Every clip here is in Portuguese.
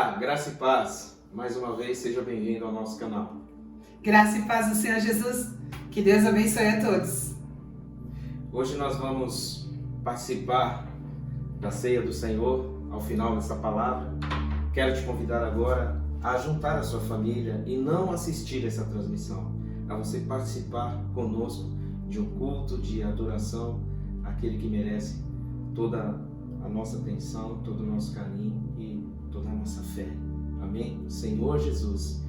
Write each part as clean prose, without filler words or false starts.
Olá, graça e paz. Mais uma vez, seja bem-vindo ao nosso canal. Graça e paz do Senhor Jesus. Que Deus abençoe a todos. Hoje nós vamos participar da ceia do Senhor ao final dessa palavra. Quero te convidar agora a juntar a sua família e não assistir essa transmissão, a você participar conosco de um culto de adoração àquele que merece toda a nossa atenção, todo o nosso carinho e toda a nossa fé. Amém? Senhor Jesus,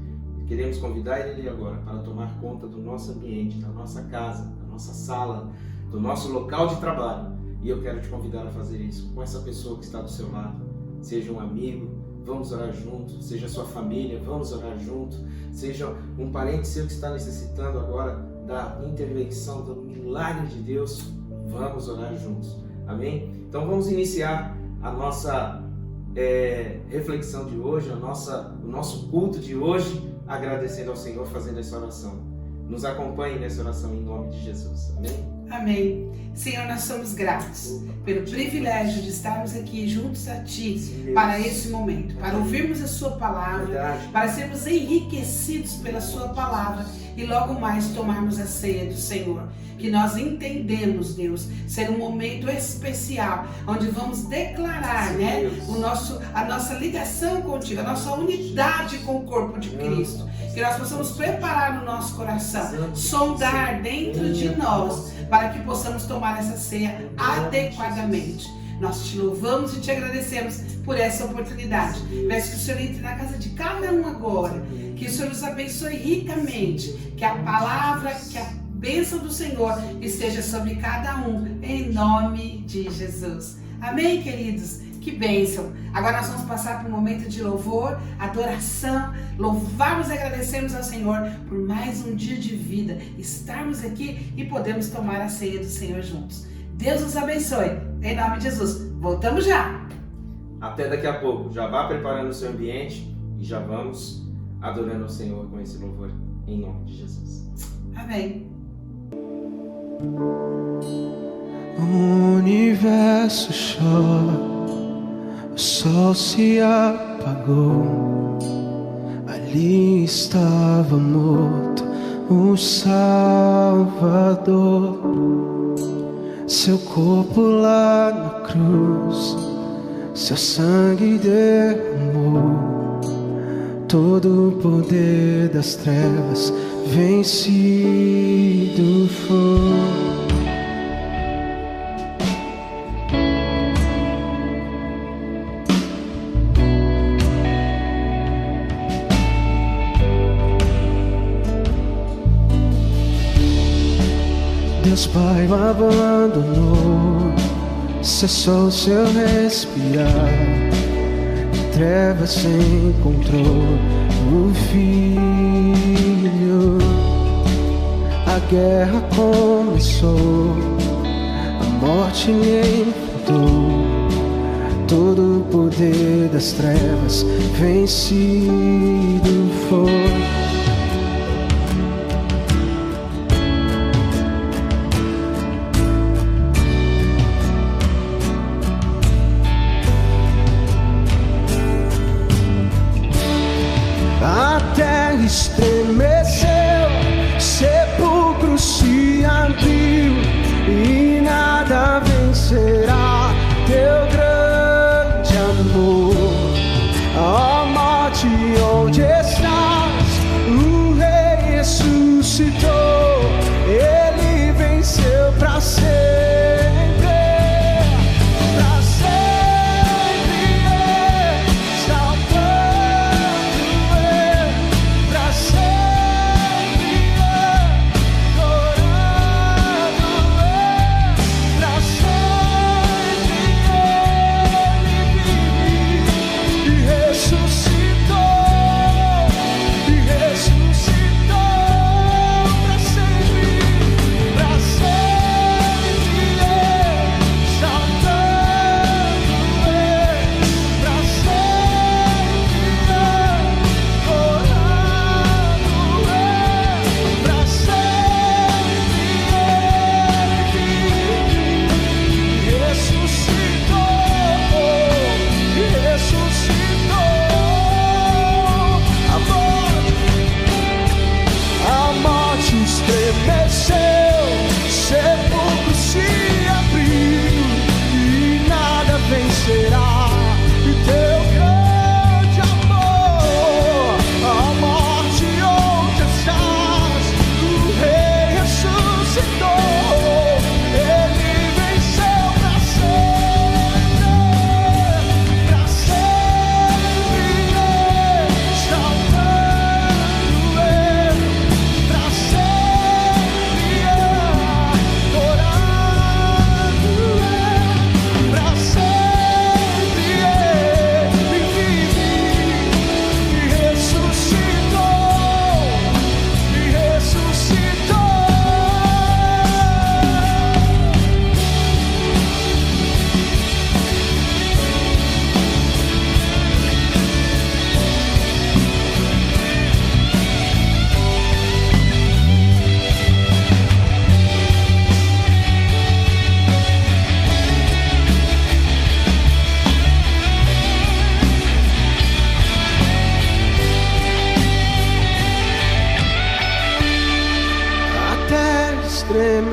queremos convidar Ele agora para tomar conta do nosso ambiente, da nossa casa, da nossa sala, do nosso local de trabalho. E eu quero te convidar a fazer isso com essa pessoa que está do seu lado. Seja um amigo, vamos orar junto. Seja sua família, vamos orar junto. Seja um parente seu que está necessitando agora da intervenção, do milagre de Deus, vamos orar juntos. Amém? Então vamos iniciar a nossa reflexão de hoje, o nosso culto de hoje, agradecendo ao Senhor, fazendo essa oração. Nos acompanhe nessa oração em nome de Jesus. Amém? Amém. Senhor, nós somos gratos pelo privilégio de estarmos aqui juntos a Ti para esse momento, para ouvirmos a Sua palavra, para sermos enriquecidos pela Sua palavra e logo mais tomarmos a ceia do Senhor. Que nós entendemos, Deus, ser um momento especial, onde vamos declarar, a nossa ligação contigo, a nossa unidade com o corpo de Cristo. Que nós possamos preparar no nosso coração, sondar dentro de nós, para que possamos tomar essa ceia adequadamente. Nós te louvamos e te agradecemos por essa oportunidade. Peço que o Senhor entre na casa de cada um agora, que o Senhor nos abençoe ricamente, que a palavra, que a bênção do Senhor esteja sobre cada um, em nome de Jesus. Amém, queridos? Que bênção! Agora nós vamos passar por um momento de louvor, adoração, louvarmos e agradecermos ao Senhor por mais um dia de vida, estarmos aqui e podemos tomar a ceia do Senhor juntos. Deus nos abençoe, em nome de Jesus. Voltamos já! Até daqui a pouco. Já vá preparando o seu ambiente e já vamos adorando ao Senhor com esse louvor, em nome de Jesus. Amém. O universo chora, o sol se apagou, ali estava morto o Salvador. Seu corpo lá na cruz, seu sangue derramou, todo o poder das trevas vencido foi. Deus Pai o abandonou, cessou seu respirar, em trevas se encontrou o Filho. A guerra começou, a morte lhe enfrentou, todo o poder das trevas vencido foi. Estremeceu, sepulcro se abriu e nada vencerá teu grande amor. Ó morte, onde estás? O Rei ressuscitou, Ele venceu pra sempre. Pra sempre, salvando eu, pra sempre.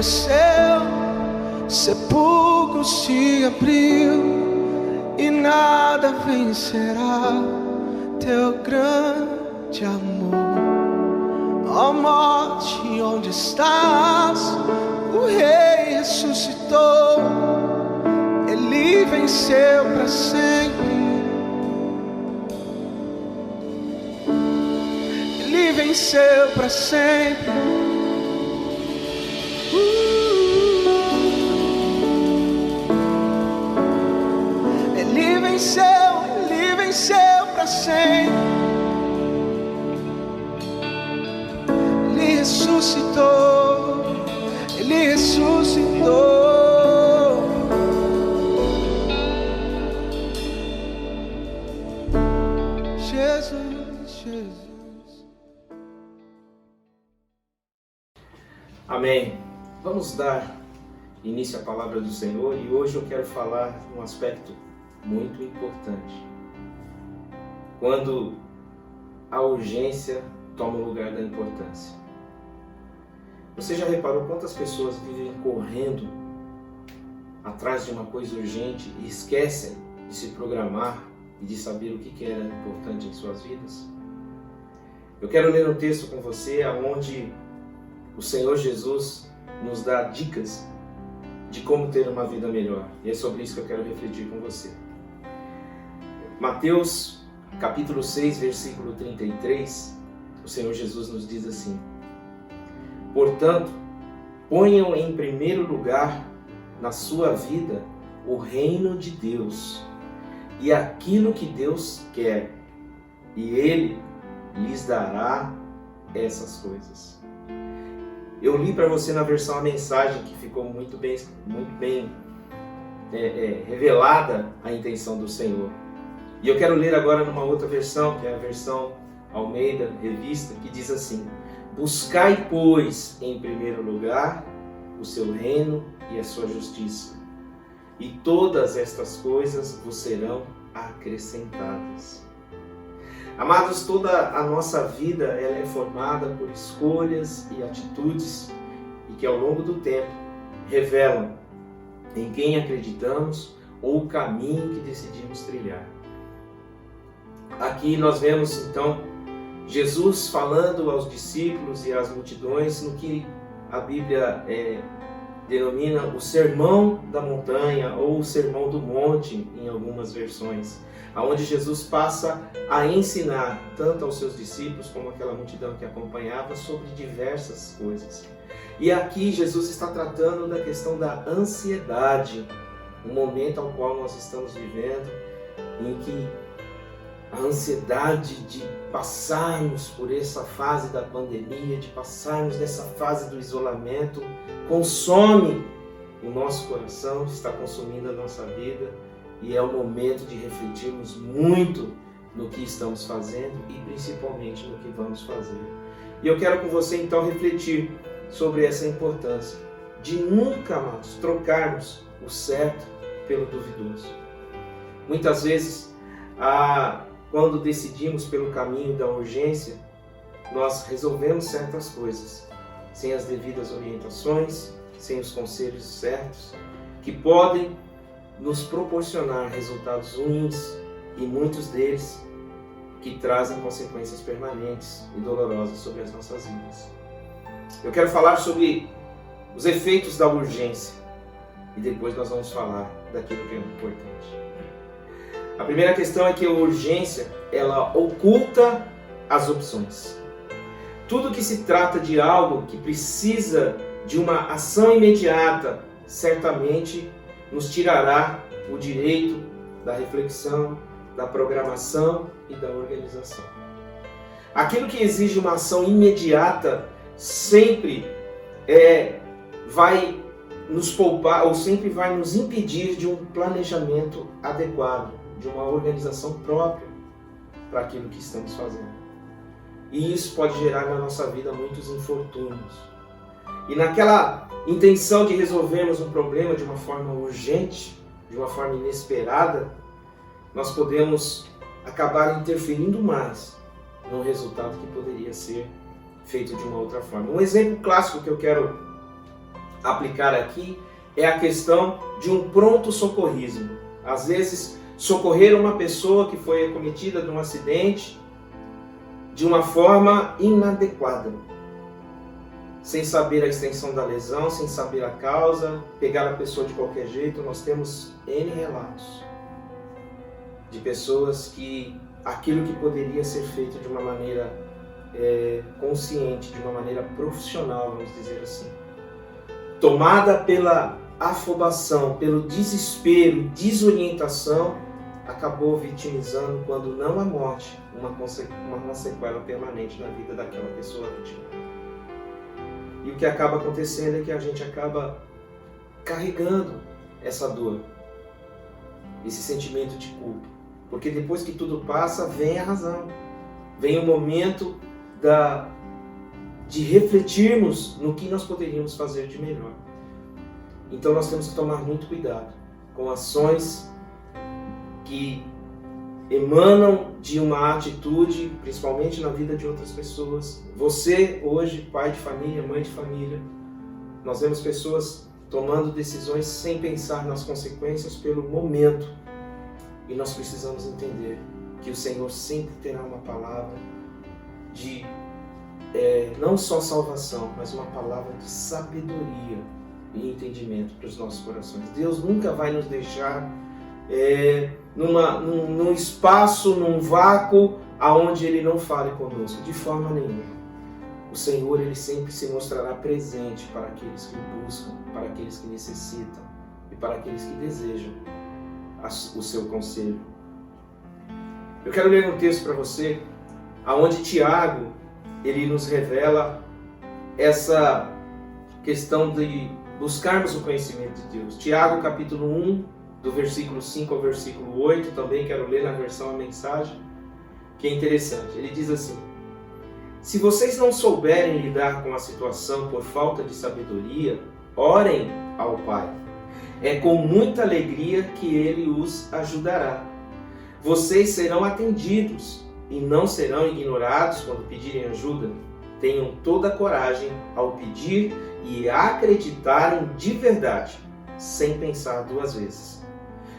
estremeceu, sepulcro se abriu e nada vencerá teu grande amor. Ó morte, onde estás? O Rei ressuscitou, Ele venceu para sempre. Ele venceu para sempre. Ele venceu para sempre. Ele ressuscitou, Ele ressuscitou. Jesus, Jesus. Amém. Vamos dar início à palavra do Senhor e hoje eu quero falar de um aspecto muito importante. Quando a urgência toma o lugar da importância. Você já reparou quantas pessoas vivem correndo atrás de uma coisa urgente e esquecem de se programar e de saber o que era importante em suas vidas? Eu quero ler um texto com você onde o Senhor Jesus nos dá dicas de como ter uma vida melhor. E é sobre isso que eu quero refletir com você. Mateus, capítulo 6, versículo 33, o Senhor Jesus nos diz assim: portanto, ponham em primeiro lugar na sua vida o reino de Deus e aquilo que Deus quer, e Ele lhes dará essas coisas. Eu li para você na versão A Mensagem, que ficou muito bem revelada a intenção do Senhor. E eu quero ler agora numa outra versão, que é a versão Almeida, revista, que diz assim: buscai, pois, em primeiro lugar o seu reino e a sua justiça, e todas estas coisas vos serão acrescentadas. Amados, toda a nossa vida ela é formada por escolhas e atitudes e que ao longo do tempo revelam em quem acreditamos ou o caminho que decidimos trilhar. Aqui nós vemos então Jesus falando aos discípulos e às multidões no que a Bíblia denomina o Sermão da Montanha ou o Sermão do Monte em algumas versões, onde Jesus passa a ensinar tanto aos seus discípulos como àquela multidão que acompanhava sobre diversas coisas. E aqui Jesus está tratando da questão da ansiedade, um momento ao qual nós estamos vivendo, em que a ansiedade de passarmos por essa fase da pandemia, de passarmos nessa fase do isolamento, consome o nosso coração, está consumindo a nossa vida, e é o momento de refletirmos muito no que estamos fazendo e principalmente no que vamos fazer. E eu quero com você então refletir sobre essa importância de nunca mais trocarmos o certo pelo duvidoso. Muitas vezes, quando decidimos pelo caminho da urgência, nós resolvemos certas coisas sem as devidas orientações, sem os conselhos certos, que podem nos proporcionar resultados ruins e muitos deles que trazem consequências permanentes e dolorosas sobre as nossas vidas. Eu quero falar sobre os efeitos da urgência e depois nós vamos falar daquilo que é importante. A primeira questão é que a urgência, ela oculta as opções. Tudo que se trata de algo que precisa de uma ação imediata, certamente nos tirará o direito da reflexão, da programação e da organização. Aquilo que exige uma ação imediata sempre vai nos poupar ou sempre vai nos impedir de um planejamento adequado, de uma organização própria para aquilo que estamos fazendo. E isso pode gerar na nossa vida muitos infortúnios. E naquela intenção de resolvermos um problema de uma forma urgente, de uma forma inesperada, nós podemos acabar interferindo mais no resultado que poderia ser feito de uma outra forma. Um exemplo clássico que eu quero aplicar aqui é a questão de um pronto socorrismo. Às vezes, socorrer uma pessoa que foi acometida de um acidente de uma forma inadequada, sem saber a extensão da lesão, sem saber a causa, pegar a pessoa de qualquer jeito. Nós temos N relatos de pessoas que aquilo que poderia ser feito de uma maneira consciente, de uma maneira profissional, vamos dizer assim, tomada pela afobação, pelo desespero, desorientação, acabou vitimizando, quando não a morte, uma sequela permanente na vida daquela pessoa vítima. E o que acaba acontecendo é que a gente acaba carregando essa dor, esse sentimento de culpa. Porque depois que tudo passa, vem a razão. Vem o momento de refletirmos no que nós poderíamos fazer de melhor. Então nós temos que tomar muito cuidado com ações que emanam de uma atitude, principalmente na vida de outras pessoas. Você, hoje, pai de família, mãe de família, nós vemos pessoas tomando decisões sem pensar nas consequências pelo momento. E nós precisamos entender que o Senhor sempre terá uma palavra de não só salvação, mas uma palavra de sabedoria e entendimento para os nossos corações. Deus nunca vai nos deixar num espaço, num vácuo, aonde Ele não fale conosco, de forma nenhuma. O Senhor, Ele sempre se mostrará presente para aqueles que o buscam, para aqueles que necessitam e para aqueles que desejam o seu conselho. Eu quero ler um texto para você, aonde Tiago, ele nos revela essa questão de buscarmos o conhecimento de Deus. Tiago, capítulo 1, do versículo 5 ao versículo 8, também quero ler na versão A Mensagem, que é interessante. Ele diz assim: se vocês não souberem lidar com a situação por falta de sabedoria, orem ao Pai. É com muita alegria que Ele os ajudará. Vocês serão atendidos e não serão ignorados quando pedirem ajuda. Tenham toda a coragem ao pedir e acreditarem de verdade, sem pensar duas vezes.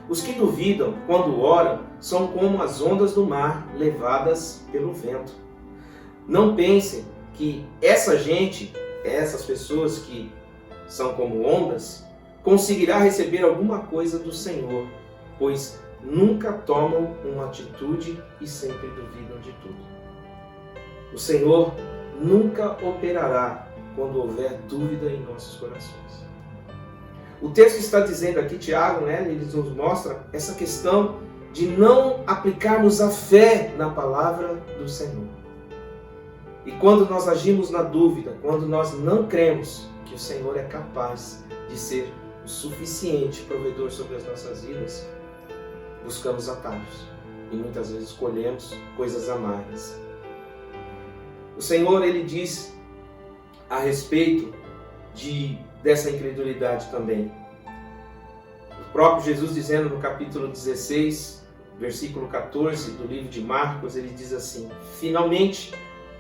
Os que duvidam, quando oram, são como as ondas do mar levadas pelo vento. Não pensem que essas pessoas que são como ondas, conseguirá receber alguma coisa do Senhor, pois nunca tomam uma atitude e sempre duvidam de tudo. O Senhor nunca operará quando houver dúvida em nossos corações. O texto está dizendo aqui, Tiago, ele nos mostra essa questão de não aplicarmos a fé na palavra do Senhor. E quando nós agimos na dúvida, quando nós não cremos que o Senhor é capaz de ser o suficiente provedor sobre as nossas vidas, buscamos atalhos e muitas vezes escolhemos coisas amargas. O Senhor, Ele diz a respeito dessa incredulidade também. O próprio Jesus dizendo no capítulo 16, versículo 14 do livro de Marcos, ele diz assim: finalmente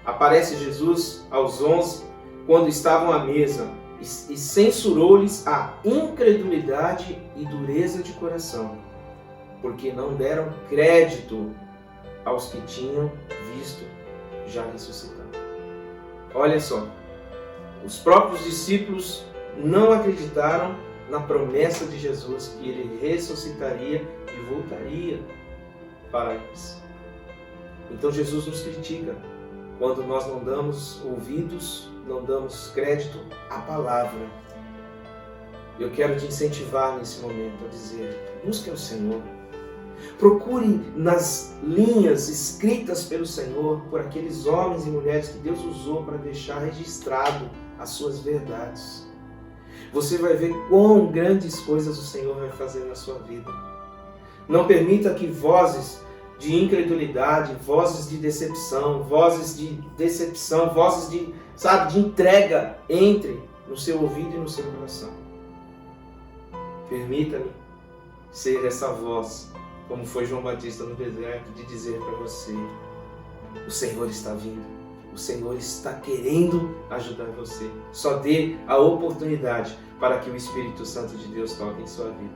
aparece Jesus aos 11 quando estavam à mesa e censurou-lhes a incredulidade e dureza de coração, porque não deram crédito aos que tinham visto já ressuscitado. Olha só, os próprios discípulos não acreditaram na promessa de Jesus que Ele ressuscitaria e voltaria para eles. Então Jesus nos critica quando nós não damos ouvidos, não damos crédito à palavra. Eu quero te incentivar nesse momento a dizer: busque ao Senhor. Procure nas linhas escritas pelo Senhor, por aqueles homens e mulheres que Deus usou para deixar registrado as suas verdades. Você vai ver quão grandes coisas o Senhor vai fazer na sua vida. Não permita que vozes de incredulidade, vozes de decepção, vozes de entrega entre no seu ouvido e no seu coração. Permita-me ser essa voz, como foi João Batista no deserto, de dizer para você: o Senhor está vindo, o Senhor está querendo ajudar você. Só dê a oportunidade para que o Espírito Santo de Deus toque em sua vida.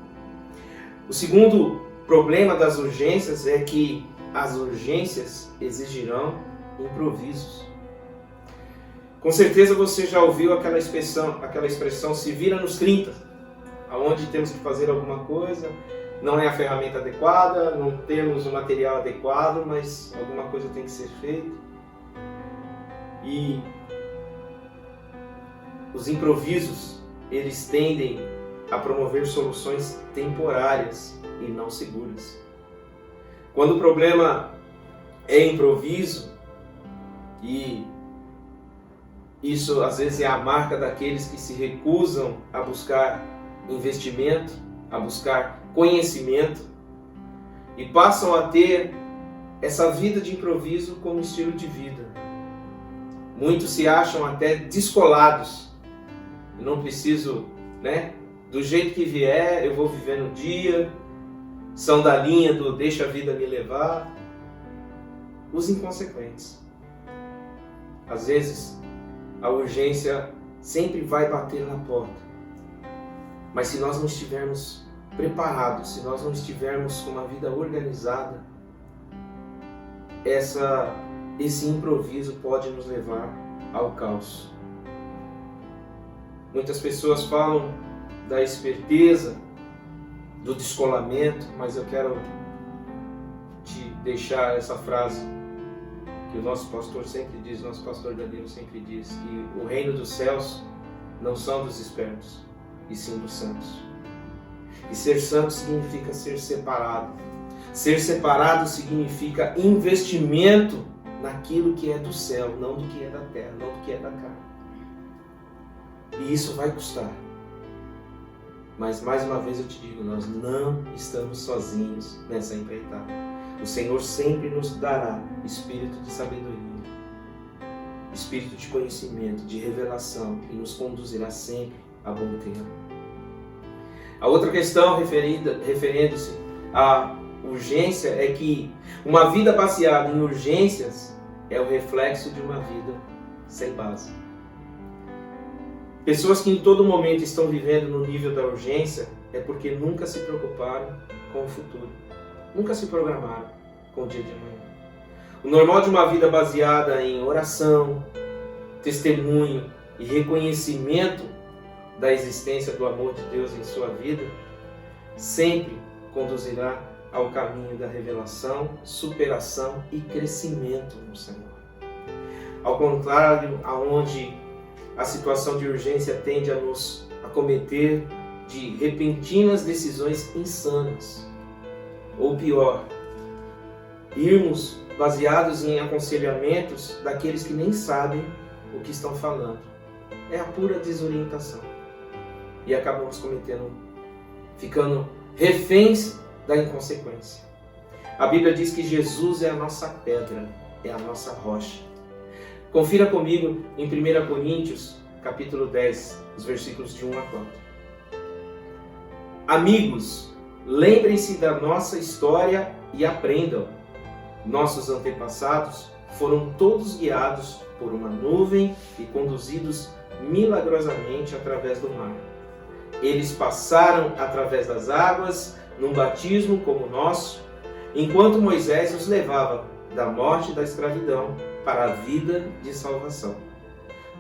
O segundo problema das urgências é que as urgências exigirão improvisos. Com certeza você já ouviu aquela expressão se vira nos 30, onde temos que fazer alguma coisa, não é a ferramenta adequada, não temos o material adequado, mas alguma coisa tem que ser feita. E os improvisos, eles tendem a promover soluções temporárias e não seguras. Quando o problema é improviso, e isso às vezes é a marca daqueles que se recusam a buscar investimento, a buscar conhecimento e passam a ter essa vida de improviso como estilo de vida. Muitos se acham até descolados. Eu não preciso, do jeito que vier, eu vou viver no dia. São da linha do deixa a vida me levar. Os inconsequentes. Às vezes, a urgência sempre vai bater na porta. Mas se nós não estivermos preparados, se nós não estivermos com uma vida organizada, esse improviso pode nos levar ao caos. Muitas pessoas falam da esperteza, do descolamento, mas eu quero te deixar essa frase que o nosso pastor sempre diz, nosso pastor Danilo sempre diz, que o reino dos céus não são dos espertos, e sim dos santos. E ser santo significa ser separado. Ser separado significa investimento naquilo que é do céu, não do que é da terra, não do que é da carne. E isso vai custar. Mas mais uma vez eu te digo, nós não estamos sozinhos nessa empreitada. O Senhor sempre nos dará espírito de sabedoria, espírito de conhecimento, de revelação, e nos conduzirá sempre a bom termo. A outra questão referindo-se à urgência é que uma vida baseada em urgências é o reflexo de uma vida sem base. Pessoas que em todo momento estão vivendo no nível da urgência é porque nunca se preocuparam com o futuro, nunca se programaram com o dia de amanhã. O normal de uma vida baseada em oração, testemunho e reconhecimento da existência do amor de Deus em sua vida sempre conduzirá ao caminho da revelação, superação e crescimento no Senhor. Ao contrário, aonde a situação de urgência tende a nos acometer de repentinas decisões insanas, ou pior, irmos baseados em aconselhamentos daqueles que nem sabem o que estão falando. É a pura desorientação. E acabamos ficando reféns da inconsequência. A Bíblia diz que Jesus é a nossa pedra, é a nossa rocha. Confira comigo em 1 Coríntios, capítulo 10, os versículos de 1 a 4. Amigos, lembrem-se da nossa história e aprendam. Nossos antepassados foram todos guiados por uma nuvem e conduzidos milagrosamente através do mar. Eles passaram através das águas num batismo como o nosso, enquanto Moisés os levava da morte e da escravidão para a vida de salvação.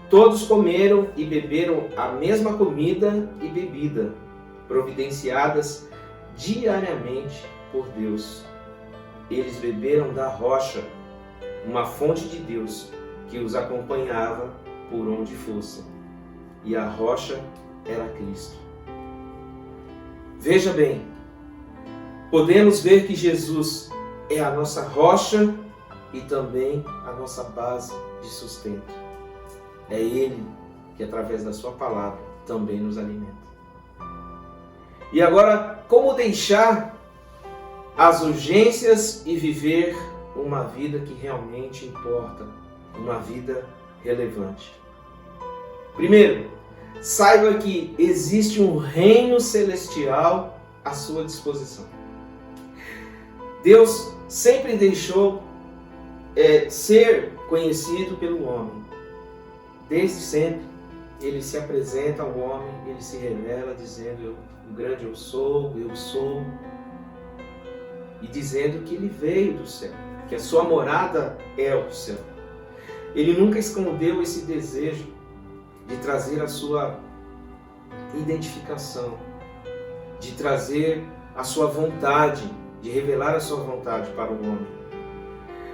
Todos comeram e beberam a mesma comida e bebida, providenciadas diariamente por Deus. Eles beberam da rocha, uma fonte de Deus que os acompanhava por onde fossem. E a rocha era Cristo. Veja bem, podemos ver que Jesus é a nossa rocha e também a nossa base de sustento. É Ele que, através da sua palavra, também nos alimenta. E agora, como deixar as urgências e viver uma vida que realmente importa, uma vida relevante? Primeiro, saiba que existe um reino celestial à sua disposição. Deus sempre deixou ser conhecido pelo homem, desde sempre, ele se apresenta ao homem, ele se revela dizendo, o grande eu sou, e dizendo que ele veio do céu, que a sua morada é o céu. Ele nunca escondeu esse desejo de trazer a sua identificação, de trazer a sua vontade, de revelar a sua vontade para o homem.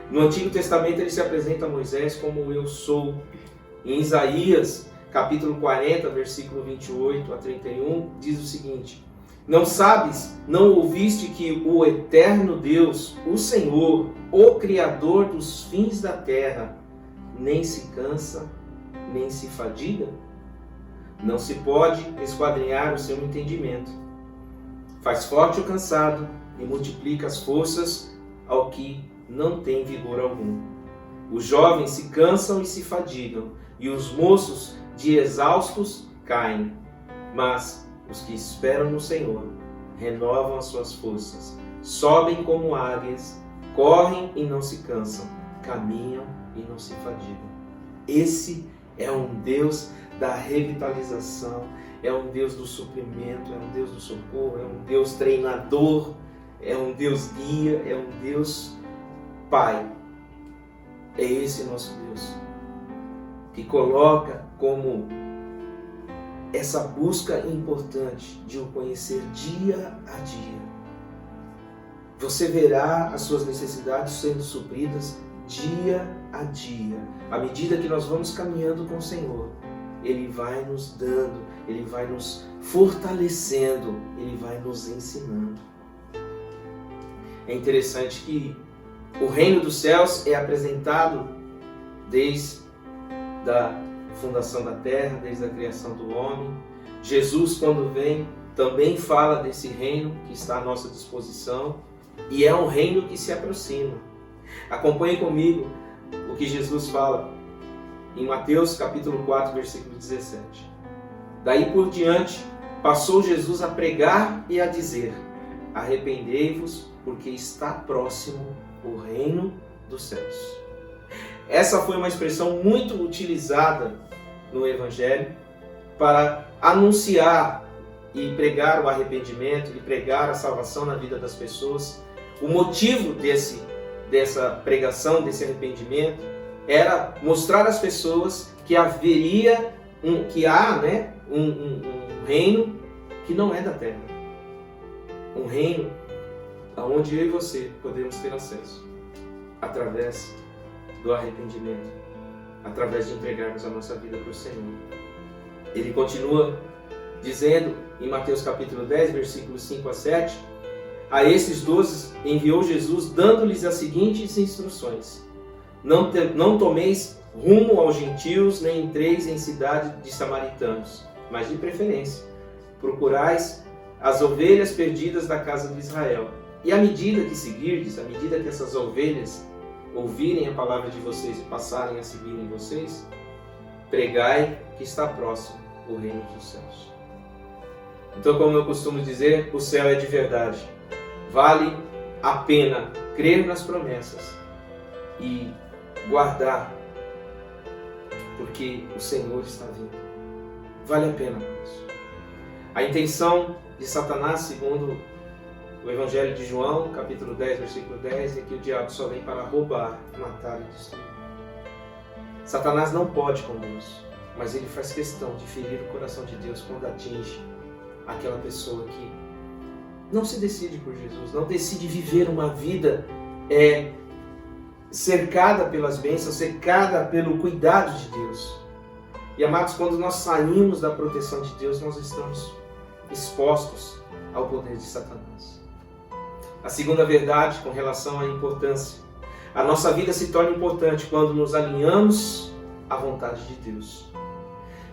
No Antigo Testamento ele se apresenta a Moisés como eu sou. Em Isaías, capítulo 40, versículo 28 a 31, diz o seguinte: não sabes, não ouviste que o eterno Deus, o Senhor, o Criador dos fins da terra, nem se cansa, nem se fadiga? Não se pode esquadrinhar o seu entendimento. Faz forte o cansado e multiplica as forças ao que não tem vigor algum. Os jovens se cansam e se fadigam, e os moços de exaustos caem. Mas os que esperam no Senhor renovam as suas forças, sobem como águias, correm e não se cansam, caminham e não se fadigam. Esse é um Deus da revitalização, é um Deus do suprimento, é um Deus do socorro, é um Deus treinador, é um Deus guia, é um Deus Pai. É esse nosso Deus, que coloca como essa busca importante de o conhecer dia a dia. Você verá as suas necessidades sendo supridas dia a dia. À medida que nós vamos caminhando com o Senhor, Ele vai nos dando, Ele vai nos fortalecendo, Ele vai nos ensinando. É interessante que o reino dos céus é apresentado desde a fundação da terra, desde a criação do homem. Jesus, quando vem, também fala desse reino que está à nossa disposição, e é um reino que se aproxima. Acompanhe comigo o que Jesus fala em Mateus capítulo 4, versículo 17. Daí por diante, passou Jesus a pregar e a dizer: arrependei-vos, porque está próximo o reino dos céus. Essa foi uma expressão muito utilizada no Evangelho para anunciar e pregar o arrependimento e pregar a salvação na vida das pessoas. O motivo dessa pregação, desse arrependimento, era mostrar às pessoas que há um reino que não é da terra. Um reino aonde eu e você podemos ter acesso através do arrependimento, através de entregarmos a nossa vida para o Senhor. Ele continua dizendo em Mateus capítulo 10, versículos 5 a 7, a esses 12 enviou Jesus, dando-lhes as seguintes instruções: não tomeis rumo aos gentios, nem entreis em cidade de samaritanos, mas de preferência procurais as ovelhas perdidas da casa de Israel. E à medida que seguirdes, à medida que essas ovelhas ouvirem a palavra de vocês e passarem a seguirem vocês, pregai que está próximo o reino dos céus. Então, como eu costumo dizer, o céu é de verdade. Vale a pena crer nas promessas e guardar, porque o Senhor está vindo. Vale a pena isso. A intenção de Satanás, segundo o Evangelho de João, capítulo 10, versículo 10, é que o diabo só vem para roubar, matar e destruir. Satanás não pode com Deus, mas ele faz questão de ferir o coração de Deus quando atinge aquela pessoa que não se decide por Jesus, não decide viver uma vida cercada pelas bênçãos, cercada pelo cuidado de Deus. E amados, quando nós saímos da proteção de Deus, nós estamos expostos ao poder de Satanás. A segunda verdade com relação à importância: a nossa vida se torna importante quando nos alinhamos à vontade de Deus.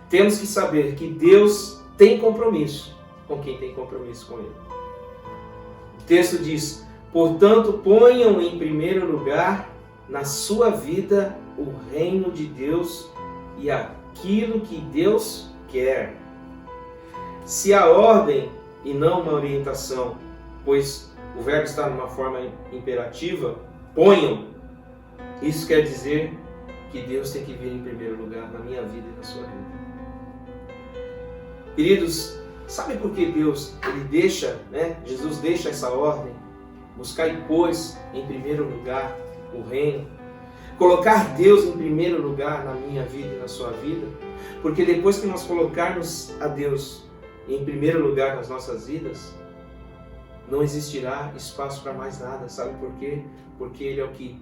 Temos que saber que Deus tem compromisso com quem tem compromisso com Ele. O texto diz: portanto, ponham em primeiro lugar na sua vida o reino de Deus e aquilo que Deus quer. Se a ordem e não uma orientação, pois o verbo está numa forma imperativa, ponham, isso quer dizer que Deus tem que vir em primeiro lugar na minha vida e na sua vida. Queridos, sabe por que Deus, Jesus deixa essa ordem? Buscar, pois, em primeiro lugar o reino. Colocar Deus em primeiro lugar na minha vida e na sua vida. Porque depois que nós colocarmos a Deus em primeiro lugar nas nossas vidas, não existirá espaço para mais nada. Sabe por quê? Porque Ele é o que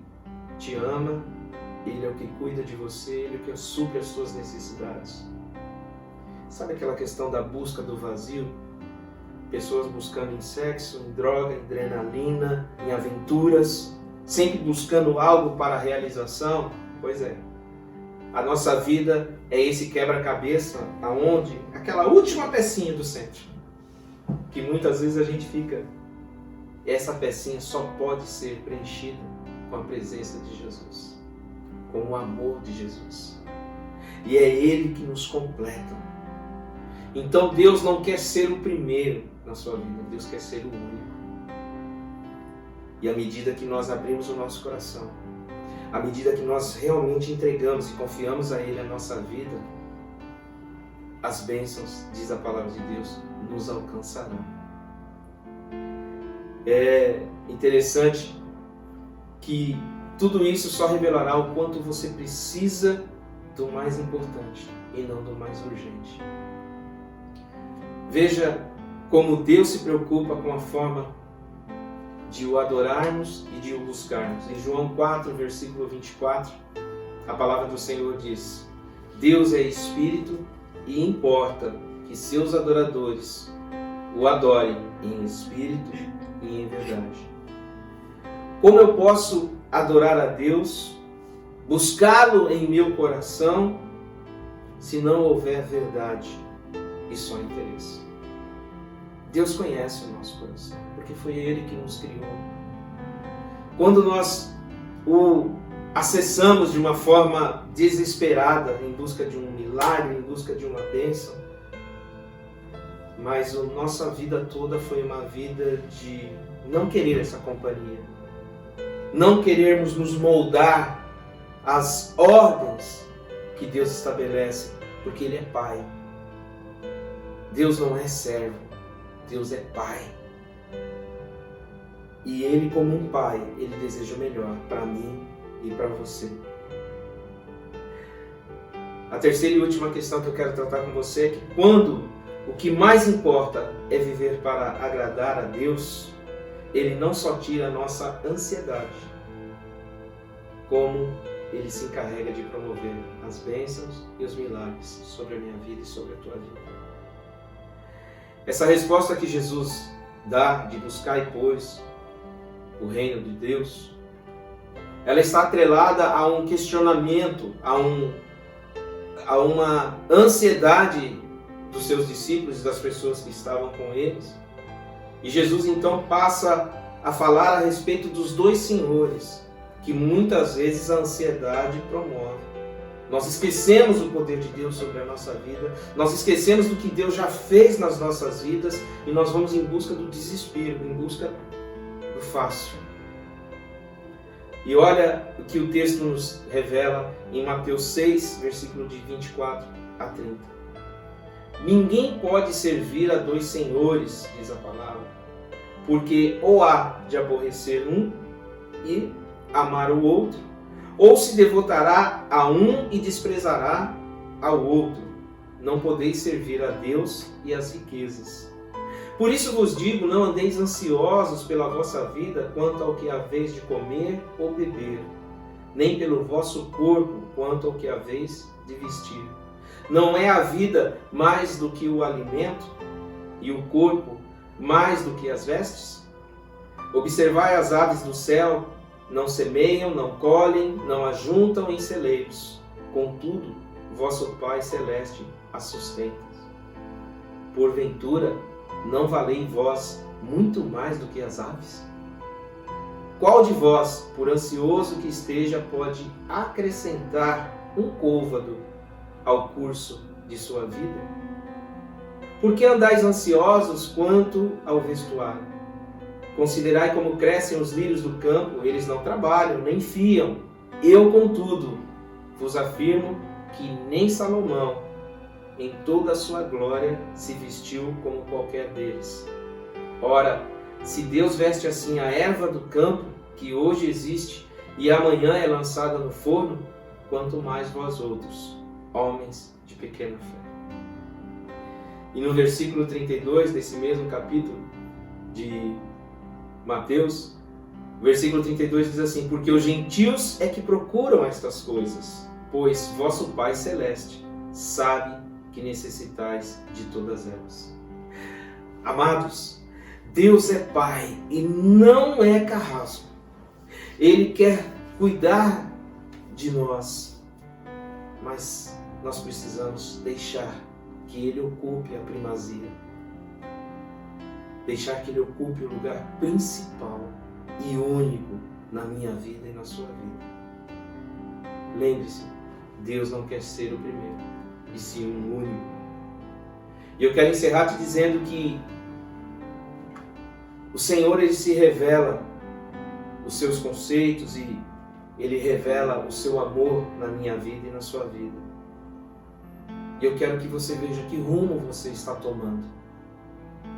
te ama, Ele é o que cuida de você, Ele é o que supre as suas necessidades. Sabe aquela questão da busca do vazio? Pessoas buscando em sexo, em droga, em adrenalina, em aventuras, sempre buscando algo para a realização? Pois é. A nossa vida é esse quebra-cabeça, aonde aquela última pecinha do centro, que muitas vezes a gente fica, essa pecinha só pode ser preenchida com a presença de Jesus, com o amor de Jesus. E é Ele que nos completa. Então Deus não quer ser o primeiro na sua vida, Deus quer ser o único. E à medida que nós abrimos o nosso coração, à medida que nós realmente entregamos e confiamos a Ele a nossa vida, as bênçãos, diz a palavra de Deus, nos alcançarão. É interessante que tudo isso só revelará o quanto você precisa do mais importante e não do mais urgente. Veja como Deus se preocupa com a forma de o adorarmos e de o buscarmos. Em João 4, versículo 24, a palavra do Senhor diz: Deus é Espírito e importa que seus adoradores o adorem em espírito e em verdade. Como eu posso adorar a Deus, buscá-lo em meu coração, se não houver verdade e só interesse? Deus conhece o nosso coração, porque foi Ele que nos criou. Quando nós o acessamos de uma forma desesperada, em busca de um milagre, em busca de uma bênção, mas a nossa vida toda foi uma vida de não querer essa companhia, não querermos nos moldar às ordens que Deus estabelece, porque Ele é Pai. Deus não é servo, Deus é Pai. E Ele, como um Pai, Ele deseja o melhor para mim e para você. A terceira e última questão que eu quero tratar com você é que quando o que mais importa é viver para agradar a Deus, Ele não só tira a nossa ansiedade, como Ele se encarrega de promover as bênçãos e os milagres sobre a minha vida e sobre a tua vida. Essa resposta que Jesus dá de buscar, pois, o reino de Deus, ela está atrelada a um questionamento, a uma ansiedade dos seus discípulos e das pessoas que estavam com eles. E Jesus então passa a falar a respeito dos dois senhores, que muitas vezes a ansiedade promove. Nós esquecemos o poder de Deus sobre a nossa vida, nós esquecemos do que Deus já fez nas nossas vidas e nós vamos em busca do desespero, em busca do fácil. E olha o que o texto nos revela em Mateus 6, versículo de 24 a 30. Ninguém pode servir a dois senhores, diz a palavra, porque ou há de aborrecer um e amar o outro, ou se devotará a um e desprezará ao outro. Não podeis servir a Deus e às riquezas. Por isso vos digo, não andeis ansiosos pela vossa vida quanto ao que haveis de comer ou beber, nem pelo vosso corpo quanto ao que haveis de vestir. Não é a vida mais do que o alimento, e o corpo mais do que as vestes? Observai as aves do céu, não semeiam, não colhem, não ajuntam em celeiros. Contudo, vosso Pai Celeste as sustenta. Porventura, não valei vós muito mais do que as aves? Qual de vós, por ansioso que esteja, pode acrescentar um côvado ao curso de sua vida? Por que andais ansiosos quanto ao vestuário? Considerai como crescem os lírios do campo, eles não trabalham, nem fiam. Eu, contudo, vos afirmo que nem Salomão, em toda a sua glória, se vestiu como qualquer deles. Ora, se Deus veste assim a erva do campo, que hoje existe e amanhã é lançada no forno, quanto mais vós outros, homens de pequena fé. E no versículo 32 desse mesmo capítulo de Mateus, o versículo 32 diz assim: porque os gentios é que procuram estas coisas, pois vosso Pai Celeste sabe que necessitais de todas elas. Amados, Deus é Pai e não é carrasco. Ele quer cuidar de nós, mas nós precisamos deixar que Ele ocupe a primazia, deixar que Ele ocupe o lugar principal e único na minha vida e na sua vida. Lembre-se, Deus não quer ser o primeiro, e sim o único. E eu quero encerrar te dizendo que o Senhor, Ele se revela os seus conceitos e Ele revela o seu amor na minha vida e na sua vida. E eu quero que você veja que rumo você está tomando,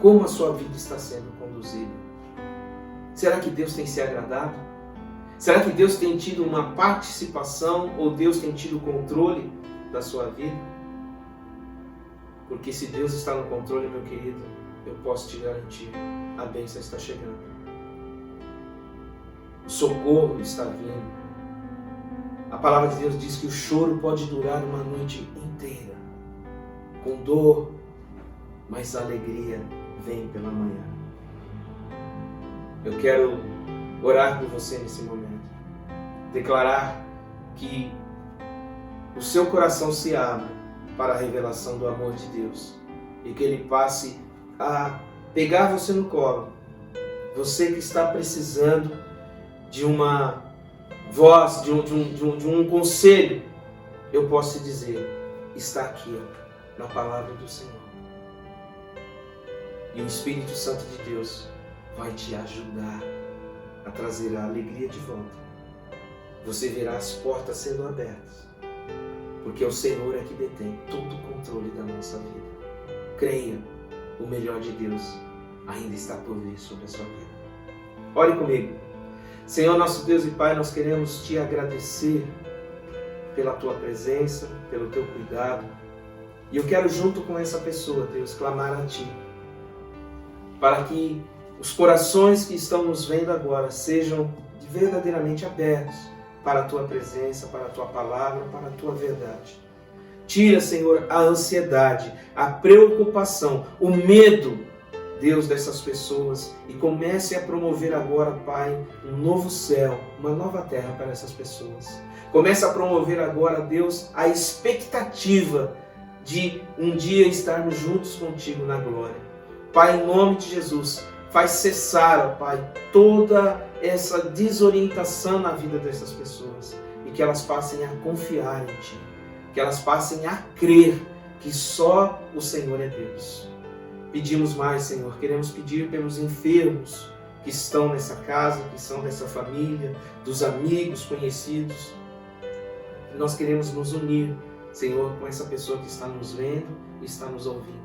como a sua vida está sendo conduzida. Será que Deus tem se agradado? Será que Deus tem tido uma participação ou Deus tem tido controle da sua vida? Porque se Deus está no controle, meu querido, eu posso te garantir, a bênção está chegando. O socorro está vindo. A palavra de Deus diz que o choro pode durar uma noite inteira, com dor, mas a alegria vem pela manhã. Eu quero orar por você nesse momento, declarar que o seu coração se abra para a revelação do amor de Deus e que Ele passe a pegar você no colo. Você que está precisando de uma voz, de um conselho, eu posso te dizer, está aqui, na palavra do Senhor. E o Espírito Santo de Deus vai te ajudar a trazer a alegria de volta. Você verá as portas sendo abertas, porque o Senhor é que detém todo o controle da nossa vida. Creia, o melhor de Deus ainda está por vir sobre a sua vida. Ore comigo. Senhor, nosso Deus e Pai, nós queremos te agradecer pela tua presença, pelo teu cuidado. E eu quero, junto com essa pessoa, Deus, clamar a ti, para que os corações que estão nos vendo agora sejam verdadeiramente abertos para a tua presença, para a tua palavra, para a tua verdade. Tira, Senhor, a ansiedade, a preocupação, o medo, Deus, dessas pessoas, e comece a promover agora, Pai, um novo céu, uma nova terra para essas pessoas. Comece a promover agora, Deus, a expectativa de um dia estarmos juntos contigo na glória. Pai, em nome de Jesus, faz cessar, ó Pai, toda essa desorientação na vida dessas pessoas e que elas passem a confiar em Ti, que elas passem a crer que só o Senhor é Deus. Pedimos mais, Senhor, queremos pedir pelos enfermos que estão nessa casa, que são dessa família, dos amigos, conhecidos. Nós queremos nos unir, Senhor, com essa pessoa que está nos vendo e está nos ouvindo.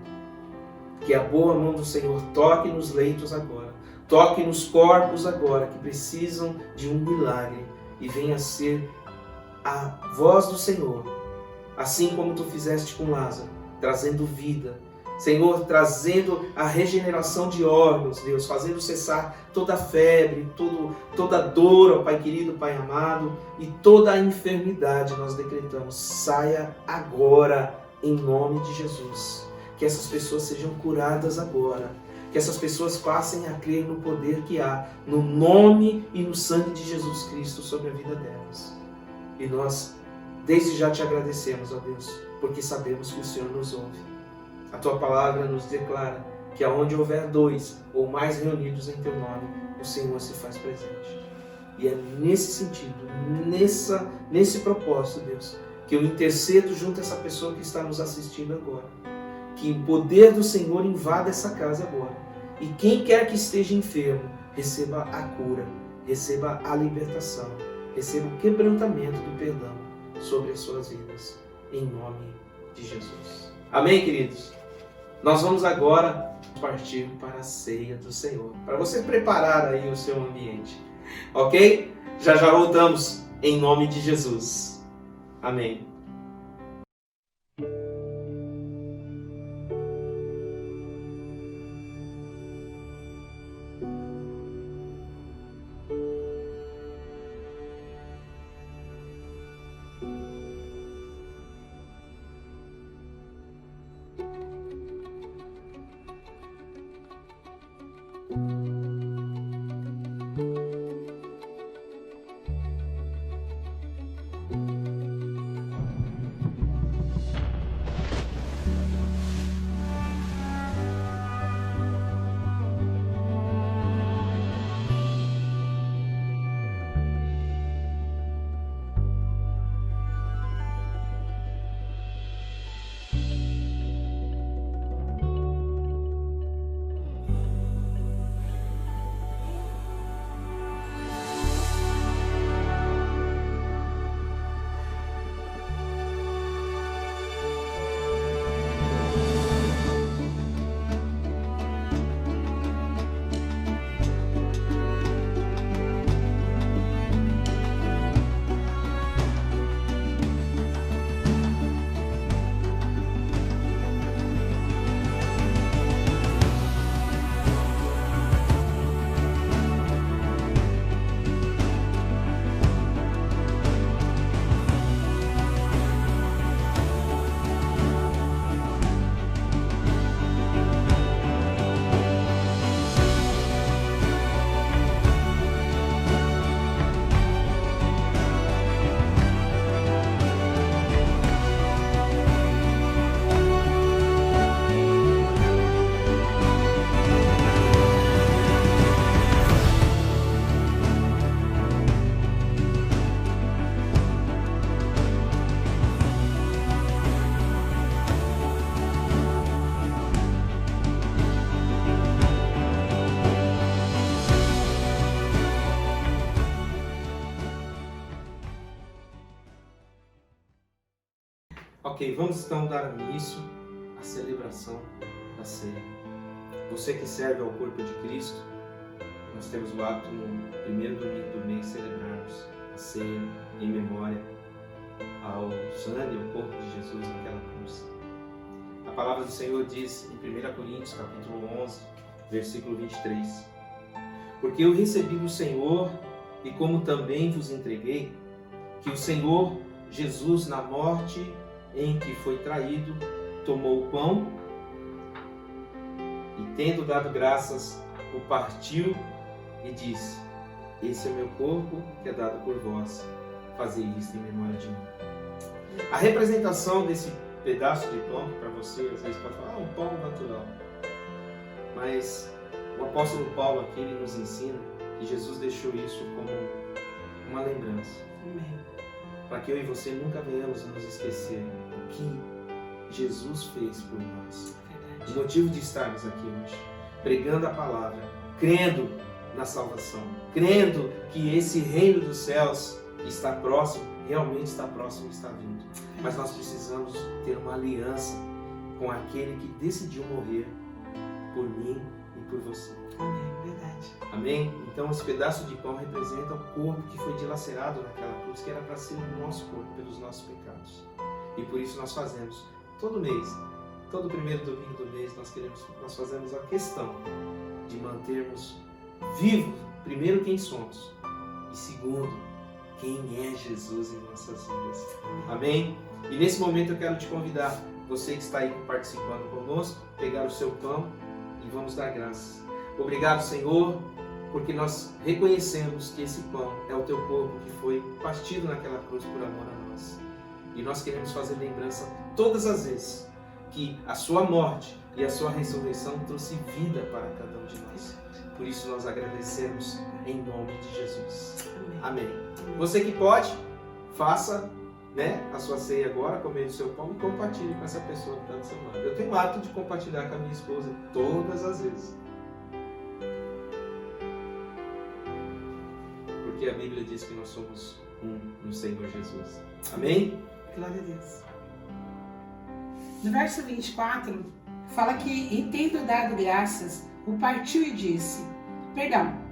Que a boa mão do Senhor toque nos leitos agora, toque nos corpos agora que precisam de um milagre e venha ser a voz do Senhor, assim como Tu fizeste com Lázaro, trazendo vida, Senhor, trazendo a regeneração de órgãos, Deus, fazendo cessar toda febre, toda dor, ó Pai querido, Pai amado, e toda a enfermidade nós decretamos, saia agora, em nome de Jesus. Que essas pessoas sejam curadas agora, que essas pessoas passem a crer no poder que há, no nome e no sangue de Jesus Cristo sobre a vida delas. E nós, desde já te agradecemos, ó Deus, porque sabemos que o Senhor nos ouve. A Tua palavra nos declara que aonde houver 2 ou mais reunidos em Teu nome, o Senhor se faz presente. E é nesse sentido, nesse propósito, Deus, que eu intercedo junto a essa pessoa que está nos assistindo agora. Que o poder do Senhor invada essa casa agora. E quem quer que esteja enfermo, receba a cura, receba a libertação, receba o quebrantamento do perdão sobre as suas vidas. Em nome de Jesus. Amém, queridos? Nós vamos agora partir para a ceia do Senhor, para você preparar aí o seu ambiente, ok? Já voltamos em nome de Jesus. Amém. Ok, vamos então dar início à celebração da ceia. Você que serve ao corpo de Cristo, nós temos o hábito no primeiro domingo do mês celebrarmos a ceia em memória ao sangue e ao corpo de Jesus naquela cruz. A palavra do Senhor diz em 1 Coríntios capítulo 11, versículo 23: Porque eu recebi do Senhor, e como também vos entreguei, que o Senhor Jesus, na morte em que foi traído, tomou o pão e, tendo dado graças, o partiu e disse: Esse é o meu corpo que é dado por vós, fazei isto em memória de mim. A representação desse pedaço de pão, para você às vezes pode falar, um pão natural, mas o apóstolo Paulo aqui ele nos ensina que Jesus deixou isso como uma lembrança. Amém. Para que eu e você nunca venhamos a nos esquecer o que Jesus fez por nós. Verdade. O motivo de estarmos aqui hoje, pregando a palavra, crendo na salvação, crendo que esse reino dos céus está próximo, realmente está próximo e está vindo. Mas nós precisamos ter uma aliança com aquele que decidiu morrer por mim e por você. Amém, verdade. Amém? Então esse pedaço de pão representa o corpo que foi dilacerado naquela cruz, que era para ser o nosso corpo, pelos nossos pecados. E por isso nós fazemos, todo mês, todo primeiro domingo do mês, nós fazemos a questão de mantermos vivo, primeiro, quem somos, e segundo, quem é Jesus em nossas vidas. Amém? E nesse momento eu quero te convidar, você que está aí participando conosco, pegar o seu pão e vamos dar graças. Obrigado, Senhor, porque nós reconhecemos que esse pão é o teu corpo que foi partido naquela cruz por amor a nós. E nós queremos fazer lembrança todas as vezes que a sua morte e a sua ressurreição trouxe vida para cada um de nós. Por isso nós agradecemos em nome de Jesus. Amém. Você que pode, faça a sua ceia agora, comendo o seu pão e compartilhe com essa pessoa que está do seu lado. Eu tenho o hábito de compartilhar com a minha esposa todas as vezes. Porque a Bíblia diz que nós somos um no Senhor Jesus. Amém? Glória a Deus. No verso 24, fala que, em tendo dado graças, o partiu e disse,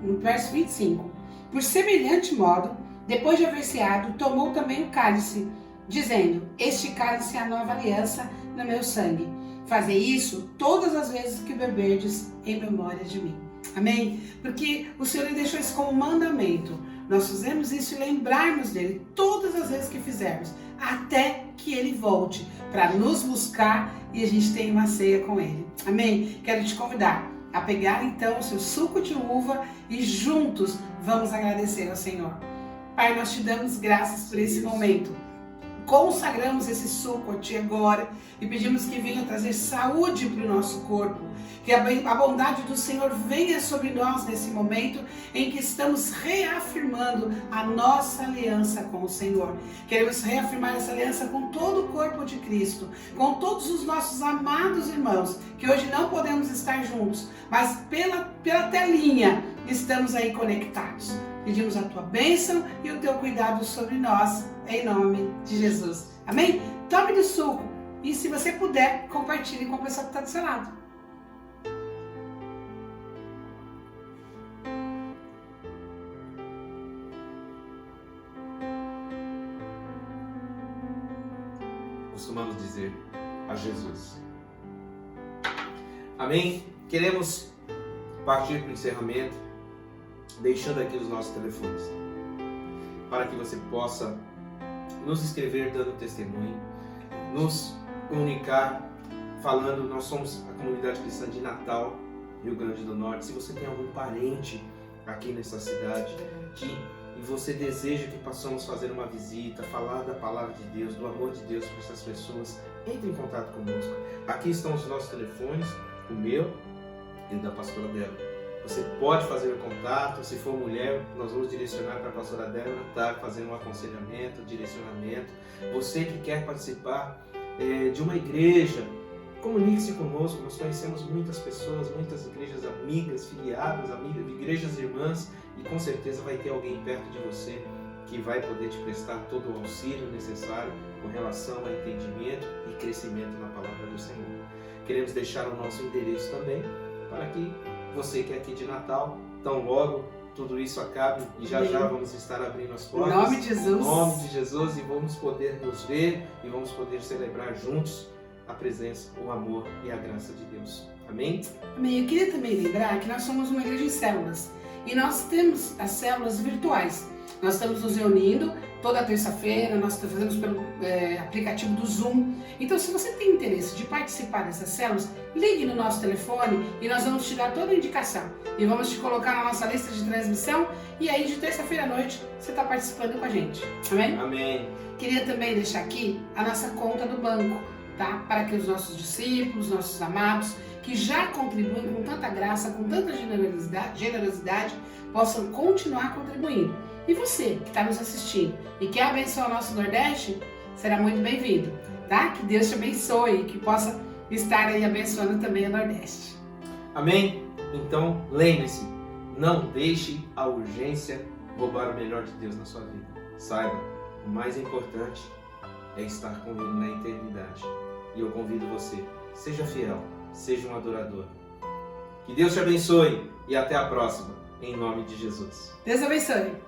no verso 25, por semelhante modo, depois de haver ceado, tomou também o cálice, dizendo, este cálice é a nova aliança no meu sangue. Fazei isso todas as vezes que beberdes em memória de mim. Amém? Porque o Senhor deixou isso como mandamento. Nós fizemos isso e lembrarmos dele todas as vezes que fizermos, até que ele volte para nos buscar e a gente tenha uma ceia com ele. Amém? Quero te convidar a pegar então o seu suco de uva e juntos vamos agradecer ao Senhor. Pai, nós te damos graças por esse momento. Consagramos esse suco a Ti agora e pedimos que venha trazer saúde para o nosso corpo. Que a bondade do Senhor venha sobre nós nesse momento em que estamos reafirmando a nossa aliança com o Senhor. Queremos reafirmar essa aliança com todo o corpo de Cristo, com todos os nossos amados irmãos, que hoje não podemos estar juntos, mas pela telinha estamos aí conectados. Pedimos a Tua bênção e o Teu cuidado sobre nós, em nome de Jesus. Amém? Tome do suco e, se você puder, compartilhe com a pessoa que está do seu lado. Costumamos dizer a Jesus. Amém? Queremos partir para o encerramento, deixando aqui os nossos telefones, para que você possa nos escrever dando testemunho, nos comunicar, falando. Nós somos a comunidade cristã de Natal, Rio Grande do Norte. Se você tem algum parente aqui nessa cidade e você deseja que possamos fazer uma visita, falar da palavra de Deus, do amor de Deus para essas pessoas, entre em contato conosco. Aqui estão os nossos telefones, o meu e o da pastora Débora. Você pode fazer o contato. Se for mulher, nós vamos direcionar para a pastora Débora, tá fazendo um aconselhamento, direcionamento. Você que quer participar de uma igreja, comunique-se conosco. Nós conhecemos muitas pessoas, muitas igrejas amigas, filiadas, amigas, igrejas irmãs, e com certeza vai ter alguém perto de você que vai poder te prestar todo o auxílio necessário com relação a entendimento e crescimento na palavra do Senhor. Queremos deixar o nosso endereço também, para que você que é aqui de Natal, tão logo tudo isso acabe e já vamos estar abrindo as portas. Em nome de Jesus. Em nome de Jesus, e vamos poder nos ver e vamos poder celebrar juntos a presença, o amor e a graça de Deus. Amém? Amém. Eu queria também lembrar que nós somos uma igreja em células e nós temos as células virtuais. Nós estamos nos reunindo toda terça-feira, nós fazemos pelo aplicativo do Zoom. Então, se você tem interesse de participar dessas células, ligue no nosso telefone e nós vamos te dar toda a indicação. E vamos te colocar na nossa lista de transmissão e aí de terça-feira à noite você está participando com a gente. Amém? Amém. Queria também deixar aqui a nossa conta do banco, tá? Para que os nossos discípulos, nossos amados, que já contribuem com tanta graça, com tanta generosidade, possam continuar contribuindo. E você que está nos assistindo e quer abençoar o nosso Nordeste, será muito bem-vindo, tá? Que Deus te abençoe e que possa estar aí abençoando também o Nordeste. Amém? Então, lembre-se, não deixe a urgência roubar o melhor de Deus na sua vida. Saiba, o mais importante é estar com Ele na eternidade. E eu convido você, seja fiel, seja um adorador. Que Deus te abençoe e até a próxima, em nome de Jesus. Deus abençoe.